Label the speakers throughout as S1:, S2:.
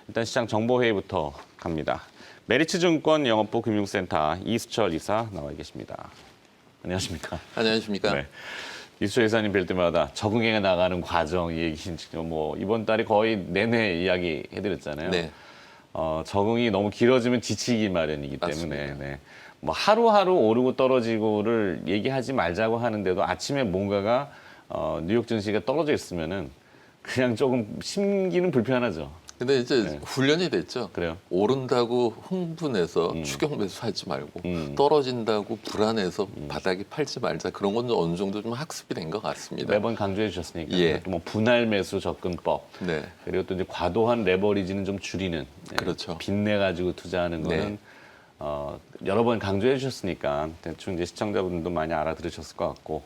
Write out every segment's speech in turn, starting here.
S1: 일단 시장 정보회의부터 갑니다. 메리츠증권 영업부 금융센터 이수철 이사 나와 계십니다. 안녕하십니까?
S2: 안녕하십니까?
S1: 네. 이수철 이사님 뵐 때마다 적응해 나가는 과정 얘기 뭐 이번 달에 거의 내내 이야기 해드렸잖아요.
S2: 네.
S1: 적응이 너무 길어지면 지치기 마련이기 때문에
S2: 맞습니다.
S1: 네. 뭐 하루하루 오르고 떨어지고를 얘기하지 말자고 하는데도 아침에 뭔가가 뉴욕 증시가 떨어져 있으면은 그냥 조금 심기는 불편하죠.
S2: 근데 이제
S1: 네.
S2: 훈련이 됐죠.
S1: 그래요?
S2: 오른다고 흥분해서 추격 매수하지 말고 떨어진다고 불안해서 바닥에 팔지 말자. 그런 건 어느 정도 좀 학습이 된 것 같습니다.
S1: 매번 강조해 주셨으니까
S2: 예.
S1: 또 뭐 분할 매수 접근법
S2: 네.
S1: 그리고 또 이제 과도한 레버리지는 좀 줄이는 네.
S2: 그렇죠.
S1: 빚내 가지고 투자하는 거는 여러 번 강조해 주셨으니까 대충 이제 시청자분들도 많이 알아들으셨을 것 같고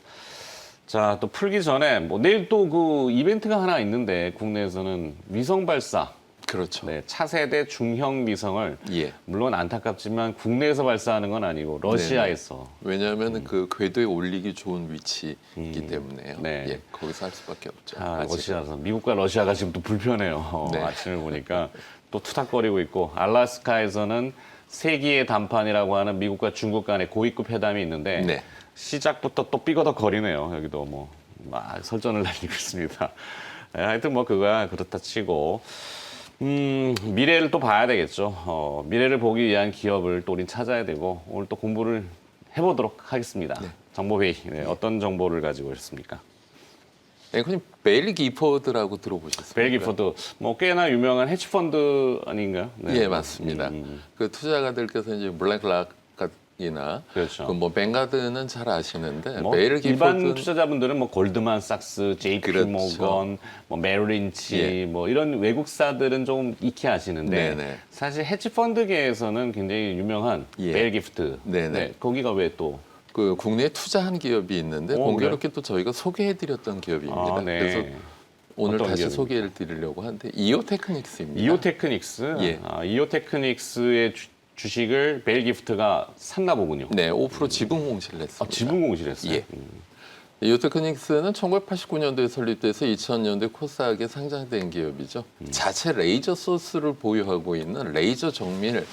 S1: 자 또 풀기 전에 뭐 내일 또 그 이벤트가 하나 있는데 국내에서는 위성 발사
S2: 그렇죠.
S1: 네, 차세대 중형 위성을
S2: 예.
S1: 물론 안타깝지만 국내에서 발사하는 건 아니고 러시아에서
S2: 왜냐하면 그 궤도에 올리기 좋은 위치이기 때문에요.
S1: 네.
S2: 예. 거기서 할 수밖에 없죠.
S1: 러시아에서 미국과 러시아가 지금 또 불편해요.
S2: 네.
S1: 아침을 보니까 또 투닥거리고 있고 알라스카에서는 세기의 단판이라고 하는 미국과 중국 간의 고위급 회담이 있는데
S2: 네.
S1: 시작부터 또 삐거덕거리네요. 여기도 뭐 막 설전을 날리고 있습니다. 네, 하여튼 뭐 그거야 그렇다 치고 미래를 또 봐야 되겠죠. 미래를 보기 위한 기업을 또 우린 찾아야 되고 오늘 또 공부를 해보도록 하겠습니다.
S2: 네.
S1: 정보회의 어떤 정보를 가지고 오셨습니까?
S2: 앵커님 베일 기포드라고 들어보셨습니까?
S1: 베일 기포드 뭐 꽤나 유명한 헤지펀드 아닌가요? 네.
S2: 예, 맞습니다. 그 투자가들께서 이제 블랙락이나
S1: 그렇죠.
S2: 그 뭐 뱅가드는 잘 아시는데
S1: 뭐
S2: 베일
S1: 일반
S2: 기포드
S1: 투자자분들은 뭐 골드만삭스, JP
S2: 그렇죠.
S1: 모건, 뭐 메릴린치
S2: 예.
S1: 뭐 이런 외국사들은 좀 익히 아시는데
S2: 네네.
S1: 사실 헤지펀드계에서는 굉장히 유명한
S2: 예.
S1: 베일 기프트.
S2: 네네.
S1: 네, 거기가 왜 또
S2: 그 국내에 투자한 기업이 있는데
S1: 오,
S2: 공교롭게 또 저희가 소개해드렸던 기업입니다.
S1: 네.
S2: 그래서 오늘
S1: 어떤
S2: 다시
S1: 기업입니까?
S2: 소개를 드리려고 하는데 이오테크닉스입니다.
S1: 이오테크닉스.
S2: 예.
S1: 이오테크닉스의 주식을 베일 기프트가 샀나 보군요.
S2: 네, 5% 지분 공시를 했습니다.
S1: 지분 공시했어요.
S2: 예. 이오테크닉스는 1989년도에 설립돼서 2000년대 코스닥에 상장된 기업이죠. 자체 레이저 소스를 보유하고 있는 레이저 정밀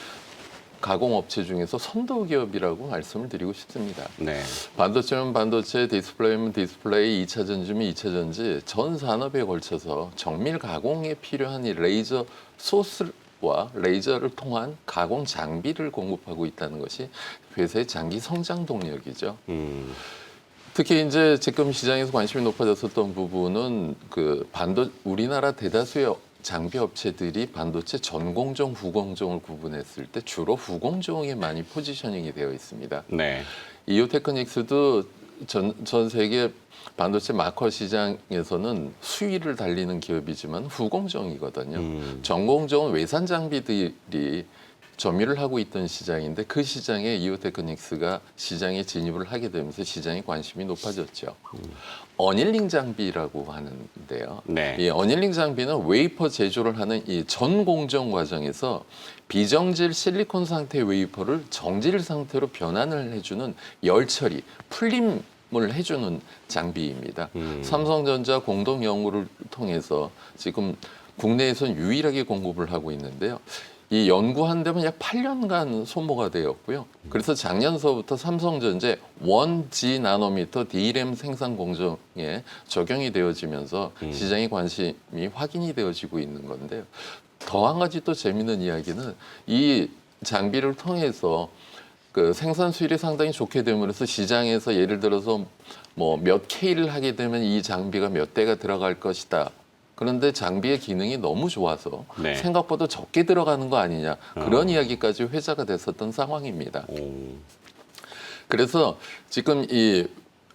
S2: 가공업체 중에서 선도 기업이라고 말씀을 드리고 싶습니다.
S1: 네.
S2: 반도체면 반도체, 디스플레이면 디스플레이, 2차 전지면 2차 전지 전 산업에 걸쳐서 정밀 가공에 필요한 이 레이저 소스와 레이저를 통한 가공 장비를 공급하고 있다는 것이 회사의 장기 성장 동력이죠. 특히 이제 지금 시장에서 관심이 높아졌었던 부분은 그 우리나라 대다수의 장비 업체들이 반도체 전공정, 후공정을 구분했을 때 주로 후공정에 많이 포지셔닝이 되어 있습니다.
S1: 네.
S2: 이오테크닉스도 전 세계 반도체 마커 시장에서는 수위를 달리는 기업이지만 후공정이거든요. 전공정은 외산 장비들이 점유를 하고 있던 시장인데 그 시장에 이오테크닉스가 시장에 진입을 하게 되면서 시장의 관심이 높아졌죠. 어닐링 장비라고 하는데요.
S1: 네.
S2: 이 어닐링 장비는 웨이퍼 제조를 하는 이 전공정 과정에서 비정질 실리콘 상태의 웨이퍼를 정질 상태로 변환을 해주는 열 처리, 풀림을 해주는 장비입니다. 삼성전자 공동 연구를 통해서 지금 국내에서는 유일하게 공급을 하고 있는데요. 이 연구한 데면 약 8년간 소모가 되었고요. 그래서 작년서부터 삼성전자 1G 나노미터 D램 생산 공정에 적용이 되어지면서 시장의 관심이 확인이 되어지고 있는 건데요. 더 한 가지 또 재미있는 이야기는 이 장비를 통해서 그 생산 수율이 상당히 좋게 됨으로써 시장에서 예를 들어서 뭐 몇 K를 하게 되면 이 장비가 몇 대가 들어갈 것이다. 그런데 장비의 기능이 너무 좋아서
S1: 네.
S2: 생각보다 적게 들어가는 거 아니냐 그런 이야기까지 회자가 됐었던 상황입니다. 그래서 지금 이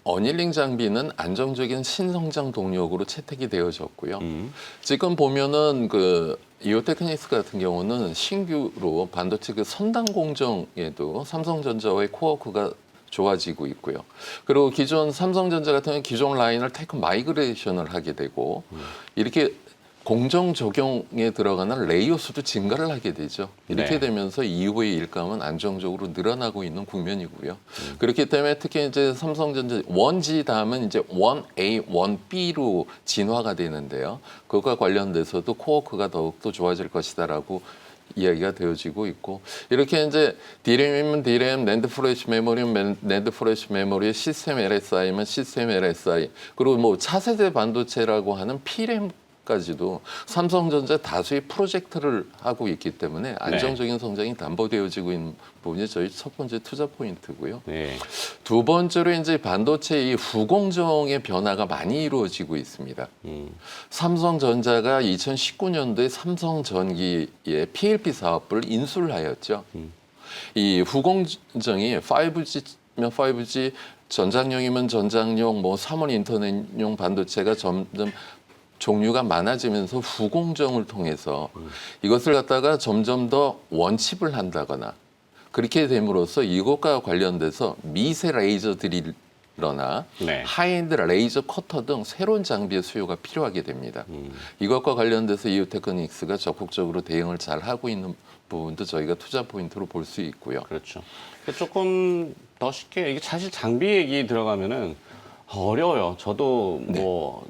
S2: 어닐링 장비는 안정적인 신성장 동력으로 채택이 되어졌고요. 지금 보면은 그 이오테크닉스 같은 경우는 신규로 반도체 그 선단 공정에도 삼성전자와의 코어크가 좋아지고 있고요. 그리고 기존 삼성전자 같은 경우는 기존 라인을 테크 마이그레이션을 하게 되고 이렇게 공정 적용에 들어가는 레이어 수도 증가를 하게 되죠. 이렇게
S1: 네.
S2: 되면서 이후의 일감은 안정적으로 늘어나고 있는 국면이고요. 그렇기 때문에 특히 이제 삼성전자 1G 다음은 이제 1A, 1B로 진화가 되는데요. 그것과 관련돼서도 코어크가 더욱더 좋아질 것이다라고 이야기가 되어지고 있고, 이렇게 이제 DRAM이면 DRAM, 낸드 플래시 메모리면 낸드 플래시 메모리의 시스템 LSI면 시스템 LSI, 그리고 뭐 차세대 반도체라고 하는 P램까지도 삼성전자 다수의 프로젝트를 하고 있기 때문에 안정적인 성장이 담보되어지고 있는 부분이 저희 첫 번째 투자 포인트고요.
S1: 네.
S2: 두 번째로 이제 반도체 이 후공정의 변화가 많이 이루어지고 있습니다. 삼성전자가 2019년도에 삼성전기의 PLP 사업을 인수를 하였죠. 이 후공정이 5G면 5G, 전장용이면 전장용, 뭐 3원 인터넷용 반도체가 점점 종류가 많아지면서 후공정을 통해서 이것을 갖다가 점점 더 원칩을 한다거나 그렇게 됨으로써 이것과 관련돼서 미세 레이저 드릴러나
S1: 네.
S2: 하이엔드 레이저 커터 등 새로운 장비의 수요가 필요하게 됩니다. 이것과 관련돼서 이오테크닉스가 적극적으로 대응을 잘 하고 있는 부분도 저희가 투자 포인트로 볼 수 있고요.
S1: 그렇죠. 조금 더 쉽게 이게 사실 장비 얘기 들어가면은 어려워요. 저도 뭐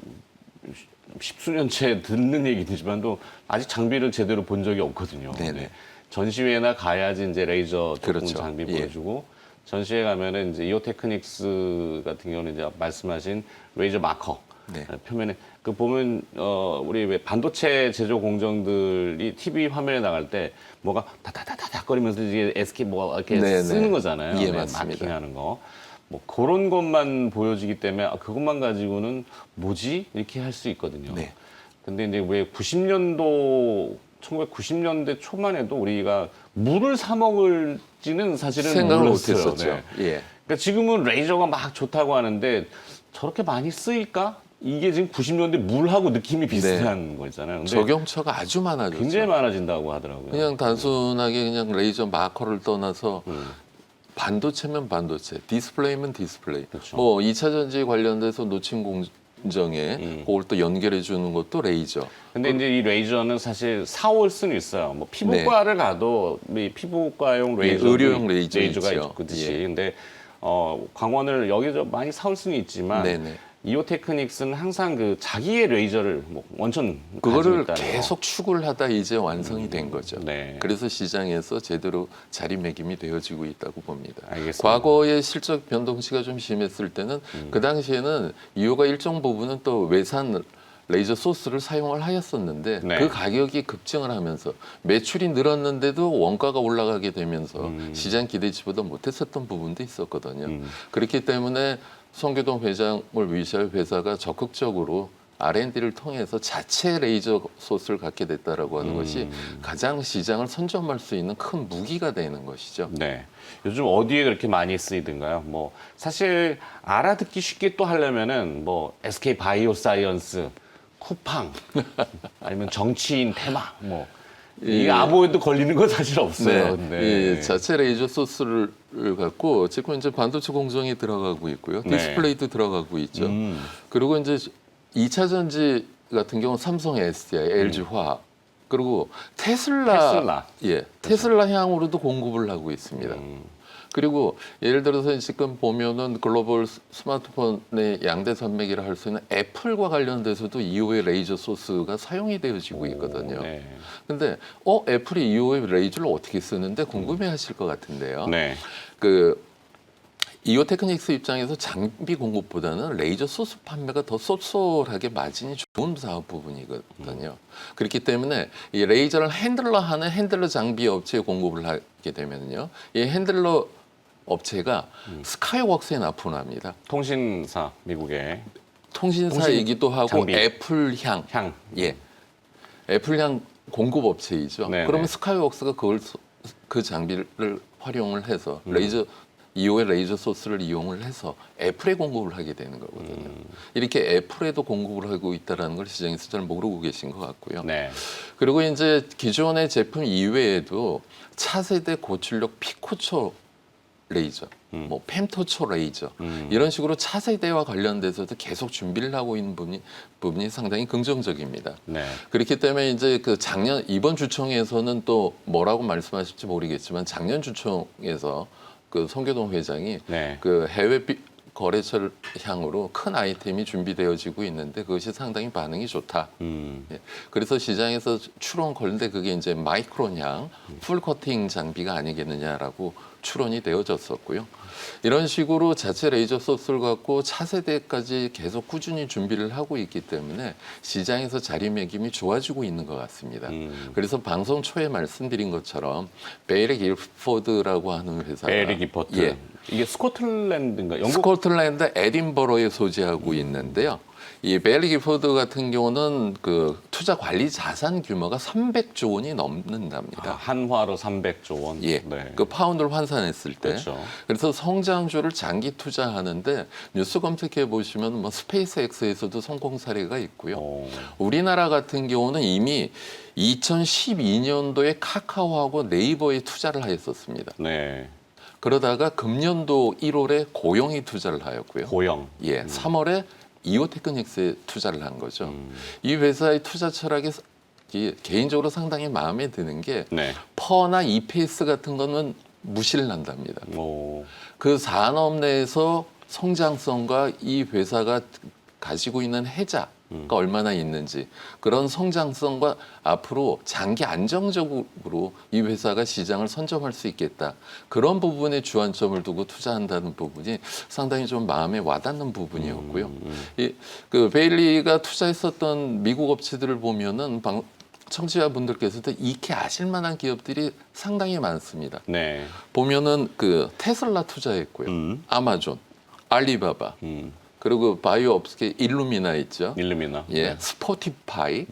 S1: 십수년째 듣는 얘기지만도 아직 장비를 제대로 본 적이 없거든요.
S2: 네네.
S1: 네. 전시회나 가야지 이제 레이저 도구
S2: 그렇죠.
S1: 장비
S2: 예.
S1: 보여주고 전시회 가면은 이제 이오테크닉스 같은 경우는 이제 말씀하신 레이저 마커
S2: 네.
S1: 표면에 그 보면 우리 왜 반도체 제조 공정들이 TV 화면에 나갈 때 뭐가 다다다다거리면서 이게 SK 뭐 이렇게
S2: 네네.
S1: 쓰는 거잖아요.
S2: 예, 맞습니다.
S1: 마킹하는 거. 뭐 그런 것만 보여지기 때문에 그것만 가지고는 뭐지 이렇게 할 수 있거든요.
S2: 네.
S1: 근데 이제 왜 1990년대 초만 해도 우리가 물을 사 먹을지는 사실은
S2: 생각을
S1: 몰랐어요.
S2: 못했었죠.
S1: 네.
S2: 예.
S1: 그러니까 지금은 레이저가 막 좋다고 하는데 저렇게 많이 쓰일까? 이게 지금 90년대 물하고 느낌이 비슷한 거잖아요. 근데
S2: 적용처가 아주 많아졌죠.
S1: 굉장히 많아진다고 하더라고요.
S2: 그냥 단순하게 그냥 레이저 마커를 떠나서 반도체면 반도체, 디스플레이면 디스플레이.
S1: 그렇죠.
S2: 뭐 2차 전지에 관련돼서 노침 공정에 그걸 또 연결해 주는 것도 레이저.
S1: 근데 이제 이 레이저는 사실 사올 수는 있어요. 뭐 피부과를 가도 이 피부과용
S2: 예,
S1: 레이저,
S2: 의료용 레이저
S1: 레이저가
S2: 있죠.
S1: 있듯이.
S2: 예.
S1: 근데 광원을 여기서 많이 사올 수는 있지만
S2: 네네.
S1: 이오테크닉스는 항상 그 자기의 레이저를 뭐 원천
S2: 그거를
S1: 가지고 있다는
S2: 계속 추구를 하다 이제 완성이 된 거죠.
S1: 네.
S2: 그래서 시장에서 제대로 자리매김이 되어지고 있다고 봅니다.
S1: 알겠습니다.
S2: 과거의 실적 변동치가 좀 심했을 때는 그 당시에는 이유가 일정 부분은 또 외산 레이저 소스를 사용을 하였었는데
S1: 네.
S2: 그 가격이 급증을 하면서 매출이 늘었는데도 원가가 올라가게 되면서 시장 기대치보다 못했었던 부분도 있었거든요. 그렇기 때문에 송교동 회장을 위시할 회사가 적극적으로 R&D를 통해서 자체 레이저 소스를 갖게 됐다라고 하는 것이 가장 시장을 선점할 수 있는 큰 무기가 되는 것이죠.
S1: 네. 요즘 어디에 그렇게 많이 쓰이던가요? 뭐 사실 알아듣기 쉽게 또 하려면은 뭐 SK 바이오사이언스, 쿠팡, 아니면 정치인 테마, 뭐 이게 아무에도 걸리는 건 사실 없어요.
S2: 이 자체 레이저 소스를 갖고 지금 이제 반도체 공정에 들어가고 있고요.
S1: 네.
S2: 디스플레이도 들어가고 있죠. 그리고 이제 2차 전지 같은 경우 삼성 SDI, LG 화학 그리고 테슬라. 예, 테슬라 향으로도 공급을 하고 있습니다. 그리고 예를 들어서 지금 보면은 글로벌 스마트폰의 양대 산맥이라 할 수 있는 애플과 관련돼서도 2호의 레이저 소스가 사용이 되어지고 있거든요.
S1: 네.
S2: 근데 애플이 2호의 레이저를 어떻게 쓰는데 궁금해하실 것 같은데요.
S1: 네.
S2: 그 이오테크닉스 입장에서 장비 공급보다는 레이저 소스 판매가 더 쏠쏠하게 마진이 좋은 사업 부분이거든요. 그렇기 때문에 이 레이저를 핸들러하는 핸들러 장비 업체에 공급을 하게 되면요, 이 핸들러 업체가 스카이웍스에 납품합니다.
S1: 통신사 미국의
S2: 통신사이기도 하고
S1: 장비.
S2: 애플향,
S1: 향.
S2: 예, 애플향 공급 업체이죠.
S1: 네네.
S2: 그러면 스카이웍스가 그 장비를 활용을 해서 레이저 2호의 레이저 소스를 이용을 해서 애플에 공급을 하게 되는 거거든요. 이렇게 애플에도 공급을 하고 있다는 걸 시장에서 잘 모르고 계신 것 같고요.
S1: 네.
S2: 그리고 이제 기존의 제품 이외에도 차세대 고출력 피코초 레이저, 뭐 펜토초 레이저 이런 식으로 차세대와 관련돼서도 계속 준비를 하고 있는 부분이 상당히 긍정적입니다.
S1: 네.
S2: 그렇기 때문에 이제 그 작년 이번 주총에서는 또 뭐라고 말씀하실지 모르겠지만 작년 주총에서 그 송교동 회장이
S1: 네.
S2: 그 해외 거래처를 향으로 큰 아이템이 준비되어지고 있는데 그것이 상당히 반응이 좋다. 예. 그래서 시장에서 추론 걸는데 그게 이제 마이크론향 풀 커팅 장비가 아니겠느냐라고 추론이 되어졌었고요. 이런 식으로 자체 레이저 소스를 갖고 차세대까지 계속 꾸준히 준비를 하고 있기 때문에 시장에서 자리매김이 좋아지고 있는 것 같습니다. 그래서 방송 초에 말씀드린 것처럼 베일리 기포드라고 하는 회사가
S1: 베일리 기포트.
S2: 예,
S1: 이게 스코틀랜드인가? 영국?
S2: 스코틀랜드 에딘버러에 소재하고 있는데요. 이 베일리 기포드 같은 경우는 그 투자 관리 자산 규모가 300조 원이 넘는답니다.
S1: 한화로 300조 원.
S2: 예,
S1: 네.
S2: 그 파운드를 환산했을 때.
S1: 그렇죠.
S2: 그래서 성장주를 장기 투자하는데 뉴스 검색해 보시면 뭐 스페이스X에서도 성공 사례가 있고요.
S1: 오.
S2: 우리나라 같은 경우는 이미 2012년도에 카카오하고 네이버에 투자를 하였었습니다.
S1: 네.
S2: 그러다가 금년도 1월에 고영이 투자를 하였고요.
S1: 고영.
S2: 예, 3월에 이오테크닉스에 투자를 한 거죠. 이 회사의 투자 철학이 개인적으로 상당히 마음에 드는 게
S1: 네.
S2: 퍼나 EPS 같은 거는 무시를 한답니다.
S1: 오.
S2: 그 산업 내에서 성장성과 이 회사가 가지고 있는 해자가 얼마나 있는지 그런 성장성과 앞으로 장기 안정적으로 이 회사가 시장을 선점할 수 있겠다. 그런 부분에 주안점을 두고 투자한다는 부분이 상당히 좀 마음에 와닿는 부분이었고요. 그 베일리가 투자했었던 미국 업체들을 보면은 청취자분들께서도 익히 아실 만한 기업들이 상당히 많습니다.
S1: 네.
S2: 보면은 그 테슬라 투자했고요. 아마존, 알리바바, 그리고 바이오 업계 일루미나 있죠.
S1: 일루미나.
S2: 예,
S1: 네.
S2: 스포티파이,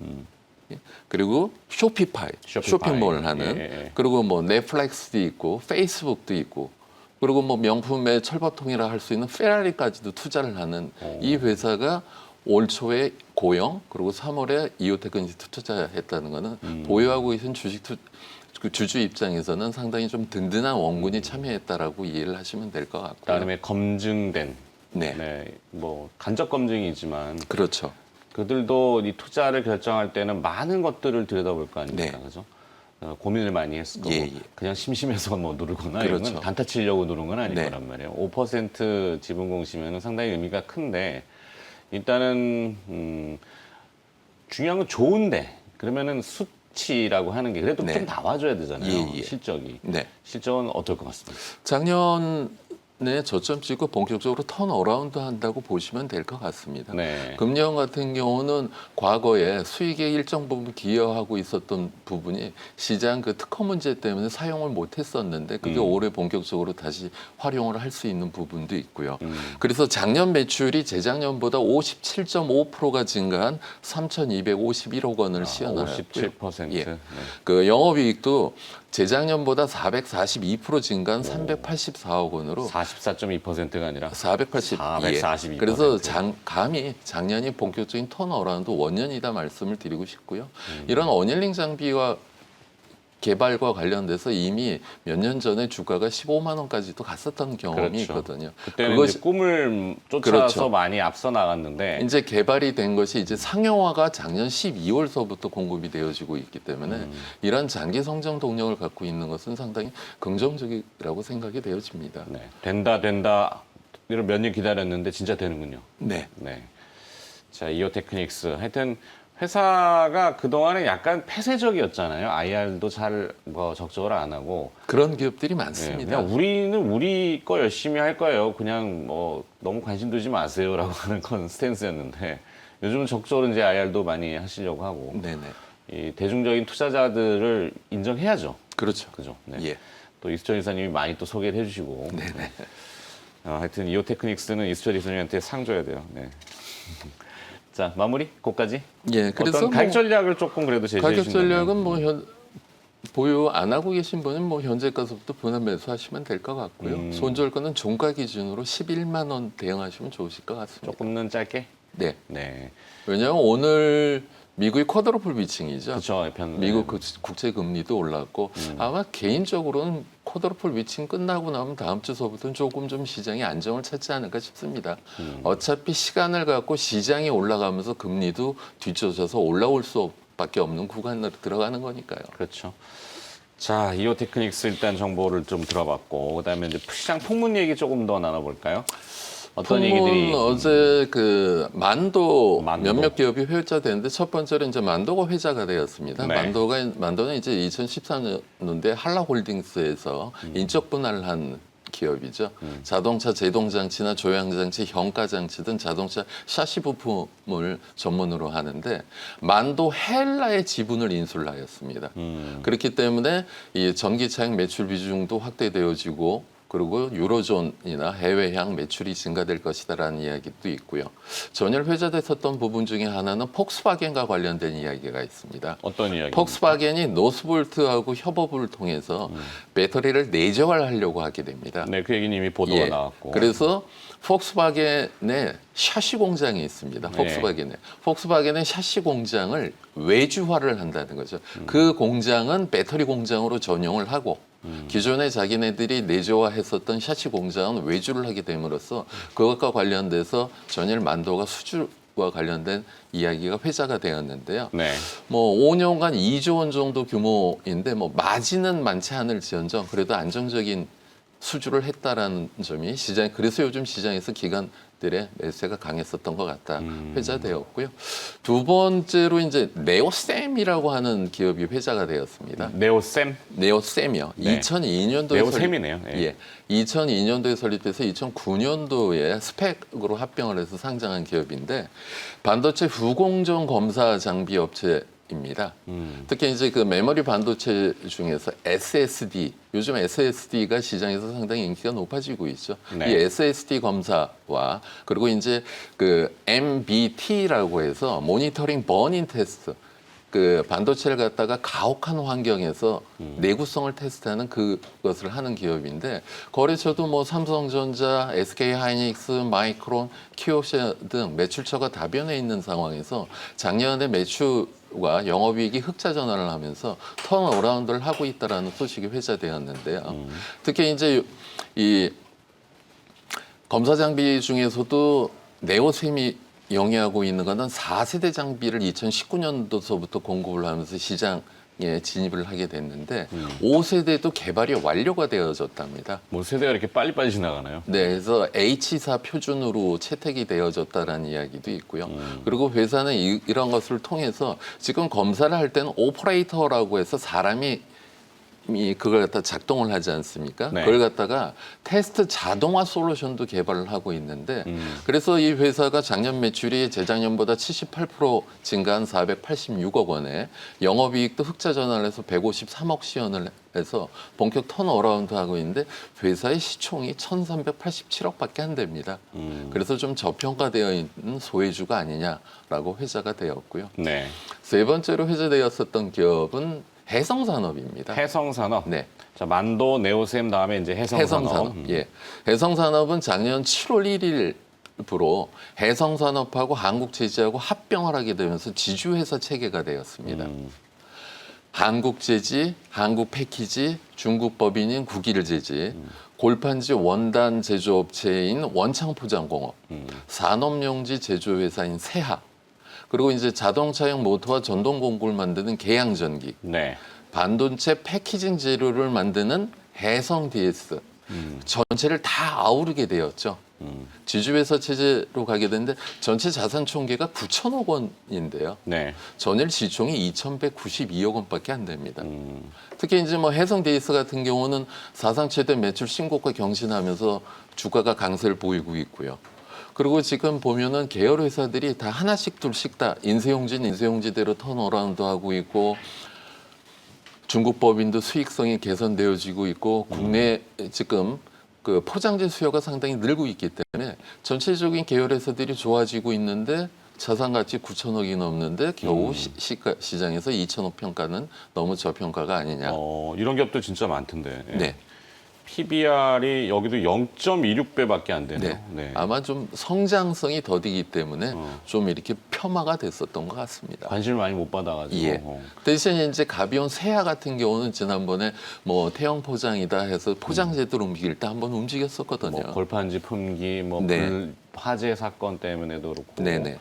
S2: 예, 그리고 쇼피파이, 쇼핑몰 하는,
S1: 예, 예.
S2: 그리고 뭐 넷플릭스도 있고, 페이스북도 있고, 그리고 뭐 명품의 철법통이라 할 수 있는 페라리까지도 투자를 하는 이 회사가 올 초에 고영 그리고 3월에 이오테크닉스 투자했다는 거는 보유하고 계신 그 주주 입장에서는 상당히 좀 든든한 원군이 참여했다라고 이해를 하시면 될 것 같고요.
S1: 그다음에 검증된.
S2: 네,
S1: 네. 뭐 간접 검증이지만
S2: 그렇죠.
S1: 그들도 이 투자를 결정할 때는 많은 것들을 들여다볼 거 아닙니까,
S2: 네.
S1: 그죠? 고민을 많이 했을 거고
S2: 예, 예.
S1: 그냥 심심해서 뭐 누르거나
S2: 그렇죠.
S1: 이런 건 단타 치려고 누른 건 아닐
S2: 네.
S1: 거란 말이에요. 5% 지분 공시면 상당히 의미가 큰데 일단은 중요한 건 좋은데 그러면은 수치라고 하는 게 그래도
S2: 네.
S1: 좀 나와줘야 되잖아요.
S2: 예, 예.
S1: 실적이.
S2: 네.
S1: 실적은 어떨 것 같습니다.
S2: 작년에 저점 찍고 본격적으로 턴 어라운드 한다고 보시면 될 것 같습니다.
S1: 네.
S2: 금년 같은 경우는 과거에 수익의 일정 부분 기여하고 있었던 부분이 시장 그 특허 문제 때문에 사용을 못했었는데 그게 올해 본격적으로 다시 활용을 할 수 있는 부분도 있고요. 그래서 작년 매출이 재작년보다 57.5%가 증가한 3,251억 원을 시현하였고요.
S1: 57%.
S2: 예.
S1: 네.
S2: 그 영업이익도 재작년보다 442% 증가한 384억 원으로
S1: 44.2%가 아니라
S2: 482.
S1: 442%.
S2: 그래서 감히 작년이 본격적인 턴어라운드 원년이다 말씀을 드리고 싶고요. 이런 어닐링 장비와 개발과 관련돼서 이미 몇 년 전에 주가가 15만 원까지도 갔었던 경험이
S1: 그렇죠.
S2: 있거든요.
S1: 그때는
S2: 그것이
S1: 이제 꿈을 쫓아서
S2: 그렇죠.
S1: 많이 앞서 나갔는데
S2: 이제 개발이 된 것이 이제 상용화가 작년 12월서부터 공급이 되어지고 있기 때문에 이런 장기 성장 동력을 갖고 있는 것은 상당히 긍정적이라고 생각이 되어집니다.
S1: 네. 된다 이걸 몇 년 기다렸는데 진짜 되는군요.
S2: 네.
S1: 네. 자, 이오테크닉스 하여튼 회사가 그동안에 약간 폐쇄적이었잖아요. IR도 잘 뭐 적적을 안 하고
S2: 그런 기업들이
S1: 네,
S2: 많습니다.
S1: 그냥 우리는 우리 거 열심히 할 거예요. 그냥 뭐 너무 관심 두지 마세요라고 하는 건 스탠스였는데 요즘은 적극적으로 이제 IR도 많이 하시려고 하고
S2: 네네.
S1: 이 대중적인 투자자들을 인정해야죠.
S2: 그렇죠.
S1: 그죠? 네.
S2: 예.
S1: 또 이수철 이사님이 많이 또 소개를 해주시고.
S2: 네네.
S1: 하여튼 이오테크닉스는 이수철 이사님한테 상 줘야 돼요. 네. 자, 마무리? 그까지?
S2: 예. 그래서
S1: 어떤 가격 전략을 조금 그래도 제시해
S2: 가격
S1: 주신다면.
S2: 전략은 뭐 보유 안 하고 계신 분은 뭐 현재 가서부터 분할 매수하시면 될 것 같고요. 손절 거는 종가 기준으로 11만 원 대응하시면 좋으실 것 같습니다.
S1: 조금은 짧게?
S2: 네.
S1: 네.
S2: 왜냐하면 오늘 미국이 쿼드러플 비칭이죠.
S1: 그렇죠.
S2: 미국 국채 금리도 올랐고 아마 개인적으로는 쿼드러플 위칭 끝나고 나면 다음 주서부터는 조금 좀 시장이 안정을 찾지 않을까 싶습니다. 어차피 시간을 갖고 시장이 올라가면서 금리도 뒤쳐져서 올라올 수밖에 없는 구간으로 들어가는 거니까요.
S1: 그렇죠. 자, 이오 테크닉스 일단 정보를 좀 들어봤고, 그다음에 이제 시장 폭문 얘기 조금 더 나눠볼까요? 어떤 얘기들이
S2: 어제 그 만도
S1: 만도.
S2: 몇몇 기업이 회자되는데 첫 번째로 이제 만도가 회자가 되었습니다.
S1: 네.
S2: 만도는 이제 2013년도에 한라홀딩스에서 인적 분할을 한 기업이죠. 자동차 제동장치나 조향장치, 현가장치 등 자동차 샤시 부품을 전문으로 하는데 만도 헬라의 지분을 인수를 하였습니다. 그렇기 때문에 이 전기차용 매출 비중도 확대되어지고 그리고 유로존이나 해외향 매출이 증가될 것이다라는 이야기도 있고요. 전일 회자됐었던 부분 중에 하나는 폭스바겐과 관련된 이야기가 있습니다.
S1: 어떤 이야기?
S2: 폭스바겐이 노스볼트하고 협업을 통해서 배터리를 내재화하려고 하게 됩니다.
S1: 네, 그 얘기는 이미 보도가
S2: 예.
S1: 나왔고.
S2: 그래서 폭스바겐의 샤시 공장이 있습니다.
S1: 네.
S2: 폭스바겐의 샤시 공장을 외주화를 한다는 거죠. 그 공장은 배터리 공장으로 전용을 하고 기존에 자기네들이 내재화했었던 샤시 공장은 외주를 하게 됨으로써 그것과 관련돼서 전일 만도가 수주와 관련된 이야기가 회자가 되었는데요.
S1: 네.
S2: 뭐 5년간 2조 원 정도 규모인데 뭐 마진은 많지 않을지언정 그래도 안정적인 수주를 했다라는 점이 시장 그래서 요즘 시장에서 기관들의 매수가 강했었던 것 같다 회자되었고요. 두 번째로 이제 네오셈이라고 하는 기업이 회자가 되었습니다.
S1: 네오셈?
S2: 네오셈이요.
S1: 네.
S2: 2002년도에
S1: 네오셈이네요. 예.
S2: 예. 2002년도에 설립돼서 2009년도에 스펙으로 합병을 해서 상장한 기업인데 반도체 후공정 검사 장비 업체입니다. 특히 이제 그 메모리 반도체 중에서 SSD, 요즘 SSD가 시장에서 상당히 인기가 높아지고 있죠.
S1: 네.
S2: 이 SSD 검사와 그리고 이제 그 MBT라고 해서 모니터링 버닝 테스트, 그 반도체를 갖다가 가혹한 환경에서 내구성을 테스트하는 그것을 하는 기업인데 거래처도 뭐 삼성전자, SK하이닉스, 마이크론, 키오시아 등 매출처가 다변해 있는 상황에서 작년에 매출과 영업이익이 흑자 전환을 하면서 턴어라운드를 하고 있다라는 소식이 회자되었는데요. 특히 이제 이 검사 장비 중에서도 네오셈이 영위하고 있는 것은 4세대 장비를 2019년도서부터 공급을 하면서 시장에 진입을 하게 됐는데 5세대도 개발이 완료가 되어졌답니다.
S1: 뭐 세대가 이렇게 빨리빨리 지나가나요?
S2: 네, 그래서 H사 표준으로 채택이 되어졌다라는 이야기도 있고요. 그리고 회사는 이런 것을 통해서 지금 검사를 할 때는 오퍼레이터라고 해서 사람이 그걸 갖다 작동을 하지 않습니까?
S1: 네.
S2: 그걸 갖다가 테스트 자동화 솔루션도 개발을 하고 있는데 그래서 이 회사가 작년 매출이 재작년보다 78% 증가한 486억 원에 영업이익도 흑자 전환을 해서 153억 시연을 해서 본격 턴어라운드 하고 있는데 회사의 시총이 1,387억밖에 안 됩니다. 그래서 좀 저평가되어 있는 소외주가 아니냐라고 회자가 되었고요.
S1: 네.
S2: 세 번째로 회자되었었던 기업은 해성산업입니다.
S1: 해성산업.
S2: 네.
S1: 자, 만도, 네오셈 다음에 이제 해성산업.
S2: 예. 해성산업은 작년 7월 1일부로 해성산업하고 한국제지하고 합병을 하게 되면서 지주회사 체계가 되었습니다. 한국제지, 한국패키지, 중국법인인 국일제지, 골판지 원단 제조업체인 원창포장공업, 산업용지 제조회사인 세하, 그리고 이제 자동차용 모터와 전동 공구를 만드는 계양전기,
S1: 네.
S2: 반도체 패키징 재료를 만드는 해성 DS 전체를 다 아우르게 되었죠. 지주회사 체제로 가게 됐는데 전체 자산 총계가 9천억 원인데요.
S1: 네.
S2: 전일 시총이 2,192억 원밖에 안 됩니다. 특히 이제 뭐 해성 DS 같은 경우는 사상 최대 매출 신고가 경신하면서 주가가 강세를 보이고 있고요. 그리고 지금 보면은 계열 회사들이 다 하나씩 둘씩 다 인쇄용지는 인쇄용지대로 턴어라운드 하고 있고 중국 법인도 수익성이 개선되어지고 있고 국내 지금 그 포장재 수요가 상당히 늘고 있기 때문에 전체적인 계열 회사들이 좋아지고 있는데 자산 가치 9천억이 넘는데 겨우 시장에서 2,000억 평가는 너무 저평가가 아니냐.
S1: 이런 기업들 진짜 많던데. 예.
S2: 네.
S1: PBR이 여기도 0.26배밖에 안 되네요.
S2: 네.
S1: 네.
S2: 아마 좀 성장성이 더디기 때문에 좀 이렇게 폄하가 됐었던 것 같습니다.
S1: 관심을 많이 못 받아가지고.
S2: 예. 대신에 이제 가벼운 세아 같은 경우는 지난번에 뭐 태형 포장이다 해서 포장재들 움직일 때 한번 움직였었거든요.
S1: 뭐 골판지 품귀, 뭐
S2: 네.
S1: 불 화재 사건 때문에도 그렇고.
S2: 네네.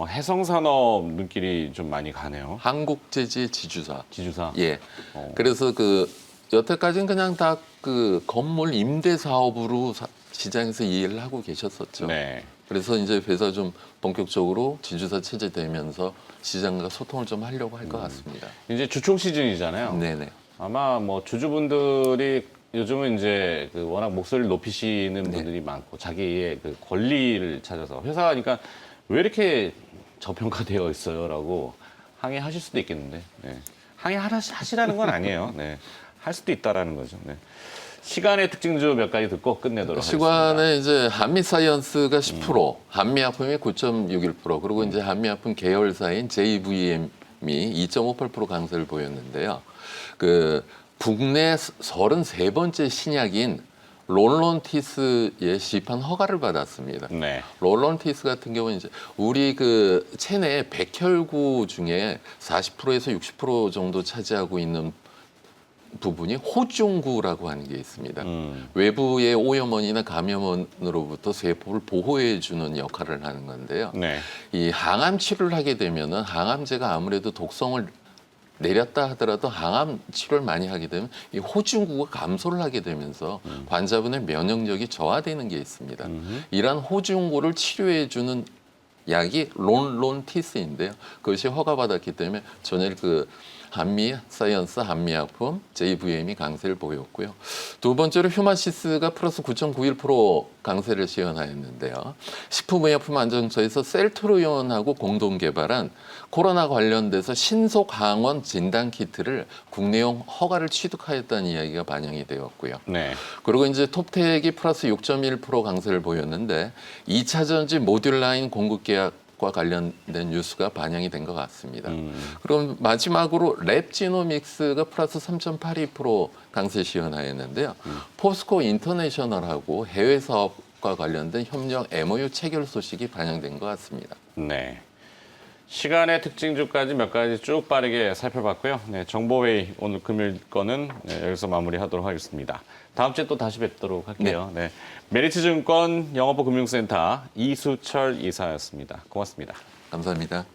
S1: 해성산업 눈길이 좀 많이 가네요.
S2: 한국재재 지주사.
S1: 지주사.
S2: 예.
S1: 어.
S2: 그래서 그 여태까지는 그냥 다 그 건물 임대 사업으로 시장에서 이해를 하고 계셨었죠.
S1: 네.
S2: 그래서 이제 회사 좀 본격적으로 지주사 체제되면서 시장과 소통을 좀 하려고 할 것 같습니다.
S1: 이제 주총 시즌이잖아요.
S2: 네네.
S1: 아마 뭐 주주분들이 요즘은 이제 그 워낙 목소리를 높이시는
S2: 네.
S1: 분들이 많고 자기의 그 권리를 찾아서 회사가 그러니까 왜 이렇게 저평가되어 있어요라고 항의하실 수도 있겠는데 네. 항의하시라는 건 아니에요. 네. 할 수도 있다라는 거죠. 네. 시간의 특징주 몇 가지 듣고 끝내도록 하겠습니다.
S2: 시간에 이제 한미사이언스가 10%, 한미약품이 9.61%, 그리고 이제 한미약품 계열사인 JVM이 2.58% 강세를 보였는데요. 그 국내 33번째 신약인 롤론티스의 시판 허가를 받았습니다.
S1: 네.
S2: 롤론티스 같은 경우는 이제 우리 그 체내 백혈구 중에 40%에서 60% 정도 차지하고 있는 부분이 호중구라고 하는 게 있습니다. 외부의 오염원이나 감염원으로부터 세포를 보호해 주는 역할을 하는 건데요.
S1: 네.
S2: 이 항암 치료를 하게 되면은 항암제가 아무래도 독성을 내렸다 하더라도 항암 치료를 많이 하게 되면 이 호중구가 감소를 하게 되면서 환자분의 면역력이 저하되는 게 있습니다. 이러한 호중구를 치료해 주는 약이 론티스인데요. 그것이 허가받았기 때문에 전일 그 한미 사이언스, 한미약품, JVM이 강세를 보였고요. 두 번째로 휴마시스가 플러스 9.91% 강세를 시현하였는데요. 식품의약품안전처에서 셀트로연하고 공동 개발한 코로나 관련돼서 신속 항원 진단 키트를 국내용 허가를 취득하였다는 이야기가 반영이 되었고요.
S1: 네.
S2: 그리고 이제 톱텍이 플러스 6.1% 강세를 보였는데 2차 전지 모듈 라인 공급 계약과 관련된 뉴스가 반영이 된 것 같습니다. 그럼 마지막으로 랩지노믹스가 플러스 3.82% 강세 시현하였는데요. 포스코 인터내셔널하고 해외 사업과 관련된 협력 MOU 체결 소식이 반영된 것 같습니다.
S1: 네. 시간의 특징주까지 몇 가지 쭉 빠르게 살펴봤고요. 네, 정보회의 오늘 금요일 거는 여기서 마무리하도록 하겠습니다. 다음 주에 또 다시 뵙도록 할게요. 네. 메리츠증권 영업부 금융센터 이수철 이사였습니다. 고맙습니다.
S2: 감사합니다.